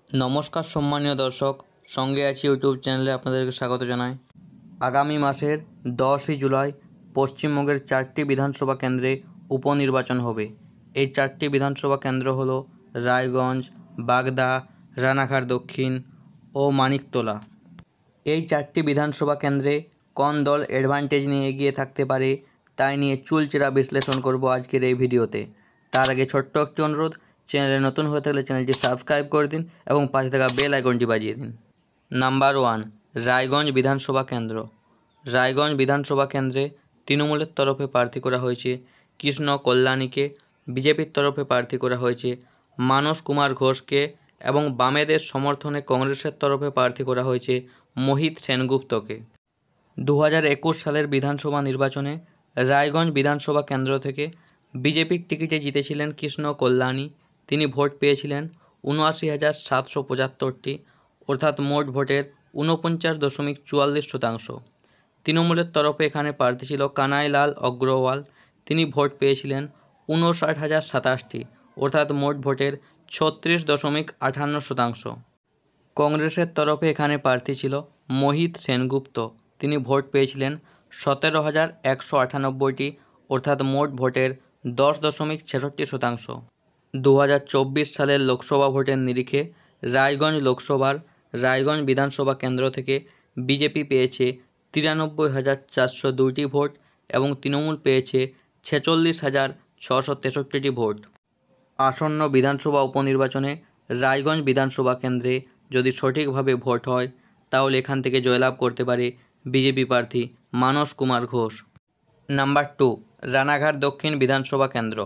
নমস্কার সম্মানীয় দর্শক, সঙ্গে আছি ইউটিউব চ্যানেলে আপনাদেরকে স্বাগত জানাই। আগামী মাসের 10ই জুলাই পশ্চিমবঙ্গের 4টি বিধানসভা কেন্দ্রে উপনির্বাচন হবে। এই 4টি বিধানসভা কেন্দ্র হলো রায়গঞ্জ, বাগদা, রানাঘাট দক্ষিণ ও মানিকতলা। এই 4টি বিধানসভা কেন্দ্রে কোন দল অ্যাডভান্টেজ নিয়ে এগিয়ে থাকতে পারে তাই নিয়ে চুলচেরা বিশ্লেষণ করব আজকের এই ভিডিওতে। তার আগে ছোট্ট একটি অনুরোধ, চ্যানেলে নতুন হয়ে থাকলে চ্যানেলটি সাবস্ক্রাইব করে দিন এবং পাশে থাকা বেল আইকনটি বাজিয়ে দিন। নাম্বার 1, রায়গঞ্জ বিধানসভা কেন্দ্র। রায়গঞ্জ বিধানসভা কেন্দ্রে তৃণমূলের তরফে প্রার্থী করা হয়েছে কৃষ্ণ কল্যাণীকে, বিজেপির তরফে প্রার্থী করা হয়েছে মানস কুমার ঘোষকে এবং বামেদের সমর্থনে কংগ্রেসের তরফে প্রার্থী করা হয়েছে মোহিত সেনগুপ্তকে। 2021 সালের বিধানসভা নির্বাচনে রায়গঞ্জ বিধানসভা কেন্দ্র থেকে বিজেপির টিকিটে জিতেছিলেন কৃষ্ণ কল্যাণী। তিনি ভোট পেয়েছিলেন 79,775টি, অর্থাৎ মোট ভোটের 49.44%। তৃণমূলের তরফে এখানে প্রার্থী ছিল কানাইলাল অগ্রওয়াল। তিনি ভোট পেয়েছিলেন 59,027টি, অর্থাৎ মোট ভোটের 36.58%। কংগ্রেসের তরফে এখানে প্রার্থী ছিল মোহিত সেনগুপ্ত। তিনি ভোট পেয়েছিলেন 17,198টি, অর্থাৎ মোট ভোটের 10.66%। 2024 সালের লোকসভা ভোটের নিরিখে রায়গঞ্জ লোকসভার রায়গঞ্জ বিধানসভা কেন্দ্র থেকে বিজেপি পেয়েছে 93,402টি ভোট এবং তৃণমূল পেয়েছে 46,663টি ভোট। আসন্ন বিধানসভা উপনির্বাচনে রায়গঞ্জ বিধানসভা কেন্দ্রে যদি সঠিকভাবে ভোট হয় তাহলে এখান থেকে জয়লাভ করতে পারে বিজেপি প্রার্থী মানস কুমার ঘোষ। নাম্বার 2, রানাঘাট দক্ষিণ বিধানসভা কেন্দ্র।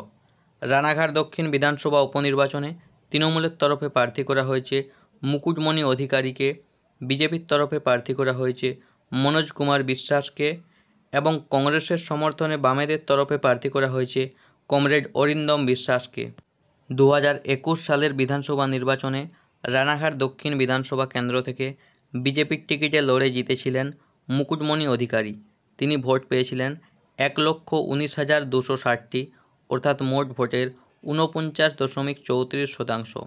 রানাঘাট দক্ষিণ বিধানসভা উপনির্বাচনে তৃণমূলের তরফে প্রার্থী করা হয়েছে মুকুটমণি অধিকারীকে, বিজেপির তরফে প্রার্থী করা হয়েছে মনোজ কুমার বিশ্বাসকে এবং কংগ্রেসের সমর্থনে বামেদের তরফে প্রার্থী করা হয়েছে কমরেড অরিন্দম বিশ্বাসকে। 2021 সালের বিধানসভা নির্বাচনে রানাঘাট দক্ষিণ বিধানসভা কেন্দ্র থেকে বিজেপির টিকিটে লড়ে জিতেছিলেন মুকুটমণি অধিকারী। তিনি ভোট পেয়েছিলেন 1,19,260টি, অর্থাৎ মোট ভোটের 49.34%।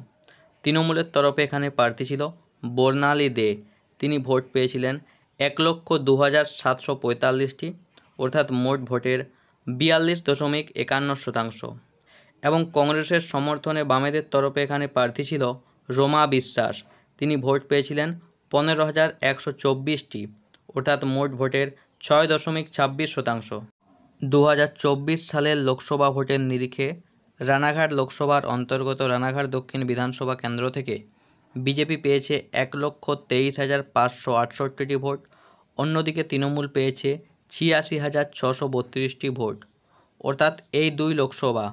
তৃণমূলের তরফে এখানে প্রার্থী ছিল বর্ণালী দে। তিনি ভোট পেয়েছিলেন 1,02,745টি, অর্থাৎ মোট ভোটের 42.51%। এবং কংগ্রেসের সমর্থনে বামেদের তরফে এখানে প্রার্থী ছিল রমা বিশ্বাস। তিনি ভোট পেয়েছিলেন 15,124টি, অর্থাৎ মোট ভোটের 6.26%। 2024 সালের লোকসভা ভোটের নিরিখে রানাঘাট লোকসভার অন্তর্গত রানাঘাট দক্ষিণ বিধানসভা কেন্দ্র থেকে বিজেপি পেয়েছে 1,23,568টি ভোট। অন্যদিকে তৃণমূল পেয়েছে 86,632টি ভোট। অর্থাৎ এই দুই লোকসভা,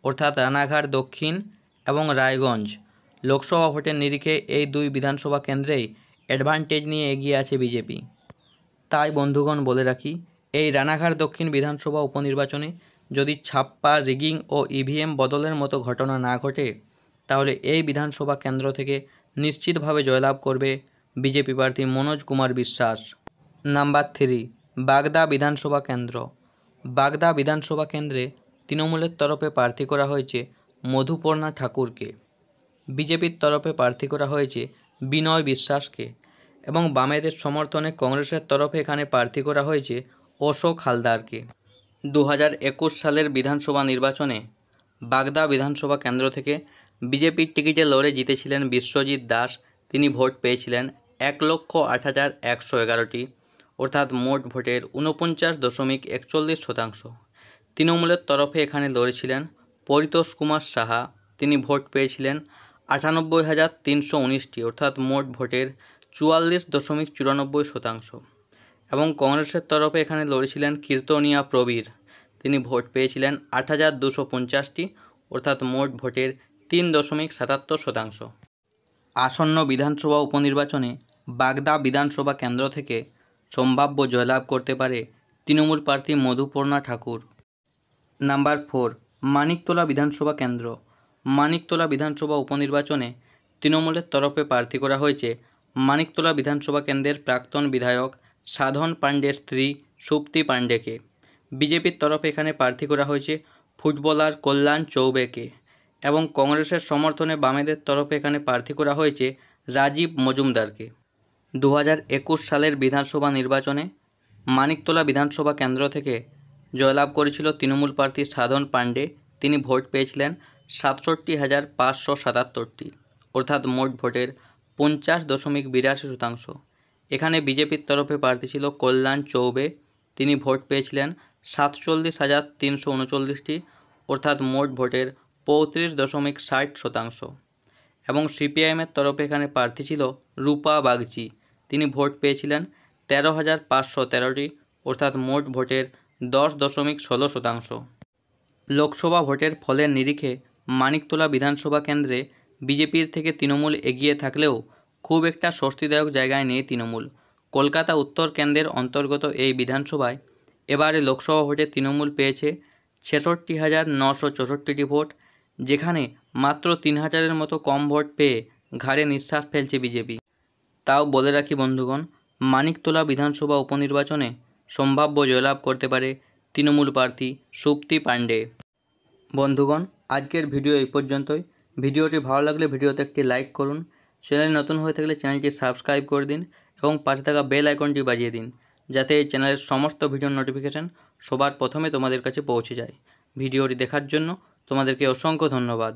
অর্থাৎ রানাঘাট দক্ষিণ এবং রায়গঞ্জ লোকসভা ভোটের নিরিখে এই দুই বিধানসভা কেন্দ্রেই অ্যাডভান্টেজ নিয়ে এগিয়ে আছে বিজেপি। তাই বন্ধুগণ বলে রাখি, এই রানাঘাট দক্ষিণ বিধানসভা উপনির্বাচনে যদি ছাপ্পা, রিগিং ও ইভিএম বদলের মতো ঘটনা না ঘটে তাহলে এই বিধানসভা কেন্দ্র থেকে নিশ্চিতভাবে জয়লাভ করবে বিজেপি প্রার্থী মনোজ কুমার বিশ্বাস। নাম্বার 3, বাগদা বিধানসভা কেন্দ্র। বাগদা বিধানসভা কেন্দ্রে তৃণমূলের তরফে প্রার্থী করা হয়েছে মধুপর্ণা ঠাকুরকে, বিজেপির তরফে প্রার্থী করা হয়েছে বিনয় বিশ্বাসকে এবং বামেদের সমর্থনে কংগ্রেসের তরফে এখানে প্রার্থী করা হয়েছে অশোক হালদারকে। 2021 সালের বিধানসভা নির্বাচনে বাগদা বিধানসভা কেন্দ্র থেকে বিজেপির টিকিটে লড়ে জিতেছিলেন বিশ্বজিৎ দাস। তিনি ভোট পেয়েছিলেন 1,08,111টি, অর্থাৎ মোট ভোটের 49.41%। তৃণমূলের তরফে এখানে লড়েছিলেন পরিতোষ কুমার সাহা। তিনি ভোট পেয়েছিলেন 98,319টি, অর্থাৎ মোট ভোটের 44.94%। এবং কংগ্রেসের তরফে এখানে লড়েছিলেন কীর্তনিয়া প্রবীর। তিনি ভোট পেয়েছিলেন 8,250টি, অর্থাৎ মোট ভোটের 3.77%। আসন্ন বিধানসভা উপনির্বাচনে বাগদা বিধানসভা কেন্দ্র থেকে সম্ভাব্য জয়লাভ করতে পারে তৃণমূল প্রার্থী মধুপর্ণা ঠাকুর। নাম্বার 4, মানিকতলা বিধানসভা কেন্দ্র। মানিকতলা বিধানসভা উপনির্বাচনে তৃণমূলের তরফে প্রার্থী করা হয়েছে মানিকতলা বিধানসভা কেন্দ্রের প্রাক্তন বিধায়ক সাধন পাণ্ডের স্ত্রী সুপ্তি পাণ্ডেকে। বিজেপির তরফে এখানে প্রার্থী করা হয়েছে ফুটবলার কল্যাণ চৌবেকে এবং কংগ্রেসের সমর্থনে বামেদের তরফে এখানে প্রার্থী করা হয়েছে রাজীব মজুমদারকে। 2021 সালের বিধানসভা নির্বাচনে মানিকতলা বিধানসভা কেন্দ্র থেকে জয়লাভ করেছিল তৃণমূল প্রার্থী সাধন পাণ্ডে। তিনি ভোট পেয়েছিলেন 67,577টি, অর্থাৎ মোট ভোটের 50.82%। এখানে বিজেপির তরফে প্রার্থী ছিল কল্যাণ চৌবে। তিনি ভোট পেয়েছিলেন 47,339টি, অর্থাৎ মোট ভোটের 35.60%। এবং সিপিআইএমের তরফে এখানে প্রার্থী ছিল রূপা বাগচি। তিনি ভোট পেয়েছিলেন 13,513টি, অর্থাৎ মোট ভোটের 10.16%। লোকসভা ভোটের ফলের নিরিখে মানিকতলা বিধানসভা কেন্দ্রে বিজেপির থেকে তৃণমূল এগিয়ে থাকলেও খুব একটা স্বস্তিদায়ক জায়গায় নেই তৃণমূল। কলকাতা উত্তর কেন্দ্রের অন্তর্গত এই বিধানসভায় এবারে লোকসভা ভোটে তৃণমূল পেয়েছে 66,964টি ভোট, যেখানে মাত্র 3,000-এর মতো কম ভোট পেয়ে ঘাড়ে নিঃশ্বাস ফেলছে বিজেপি। তাও বলে রাখি বন্ধুগণ, মানিকতলা বিধানসভা উপনির্বাচনে সম্ভাব্য জয়লাভ করতে পারে তৃণমূল প্রার্থী সুপ্তি পাণ্ডে। বন্ধুগণ, আজকের ভিডিও এই পর্যন্তই। ভিডিওটি ভালো লাগলে ভিডিওতে একটি লাইক করুন, চ্যানেল নতুন হয়ে থাকলে চ্যানেলটি সাবস্ক্রাইব করে দিন এবং পাশে থাকা বেল আইকনটি বাজিয়ে দিন, যাতে এই চ্যানেলের সমস্ত ভিডিওর নোটিফিকেশান সবার প্রথমে তোমাদের কাছে পৌঁছে যায়। ভিডিওটি দেখার জন্য তোমাদেরকে অসংখ্য ধন্যবাদ।